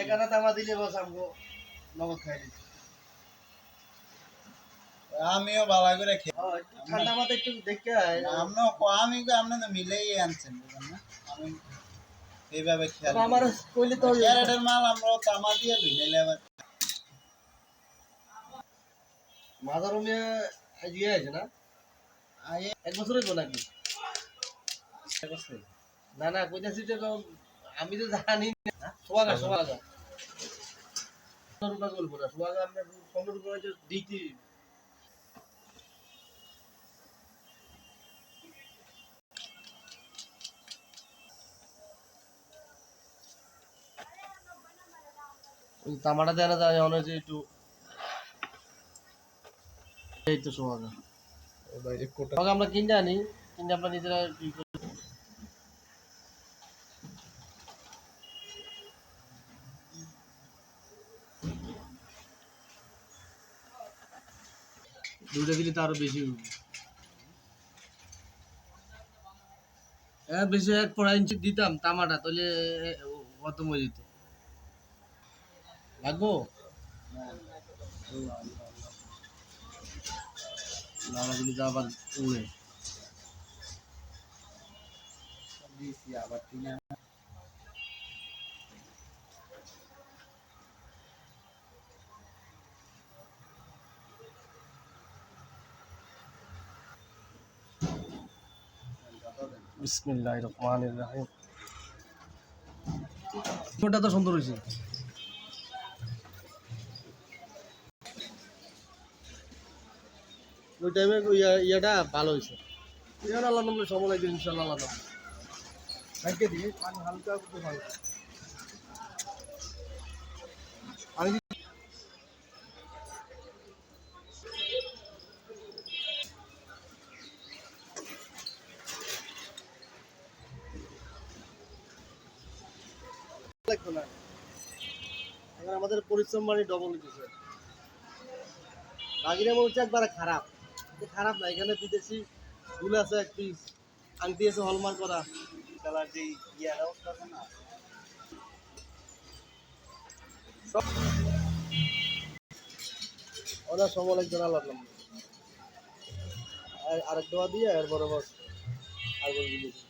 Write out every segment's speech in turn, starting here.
এখানে তামা দিলে বস আমগো নগদ খাই দিচ্ছি। আমিও ভালো করে খেয়ে ঠান্ডা মাথায় একটু দেখে আমি আপনাদের মিলেই আনছেন বুঝলেন না আমি এইভাবে খেয়াল আমার কইলে তো ক্যারেটের মাল আমরাও তামা দিয়ে লই নাইলে আবার মাদার মিয়া ইয়ে আছে না আয়ে এক বছর হইব নাকি না না কইতাছি যে আমি তো জানি না সোয়াগা রূপা গল্প না সোয়াগা আপনার 15 রূপা হচ্ছে দিতি ওই তামাটা দেনা যায় অনেক যে একটু এই তো সোয়াগা আমরা কিনে আনি কিনে আমরা নিজেরা দুইটা দিলে তো আরো বেশি হবে বেশি 1.5 ইঞ্চি দিতাম তামাটা তাহলে কত মরে যেত লাগবো লাগাগুলি তো আবার উড়ে দিছি আবার কিনে বিসমিল্লাহির রহমানির রহিম ওটা তো সুন্দর হয়েছে ওই টাইমে ইয়াটা ভালো হয়েছে ইয়ার আল্লাহ নামে সময় লাগবে ইনশাআল্লাহ আল্লাহ নাম ব্যাংকে দিয়ে পানি হালকা করতে ভালো আমি লাগবে না এখন আমাদের পরিশ্রম মানে ডবল হইতেছে বাগিরা মরুচ একবারে খারাপ খারাপ না এখানে বিদেশি ফুল আছে এক পিস আংটি আছে হলমার্ক করা কালার যে ইয়ার অবস্থা আছে না ওরা সময় লাগবে না লাগলাম আরেক দোয়া দিয়ে এর বড় বস আর বলে দিয়েছি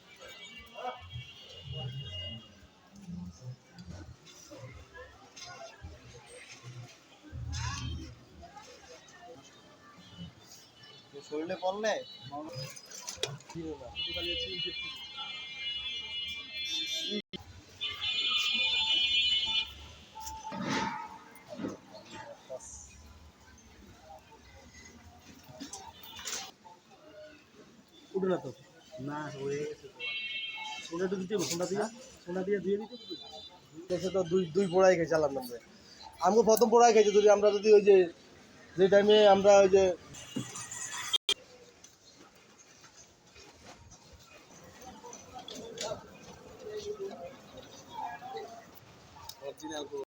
শরীরে পড়লে উঠে না তো না হয়ে গেছে সোনা তো দিতে সোনা দিয়ে দিয়ে দিতে দেশে তো দুই পোড়াই খেয়েছে আল্লাহ নামে আমাকে প্রথম পোড়াই খেয়েছে যদি আমরা যদি ওই যে টাইমে আমরা ওই যে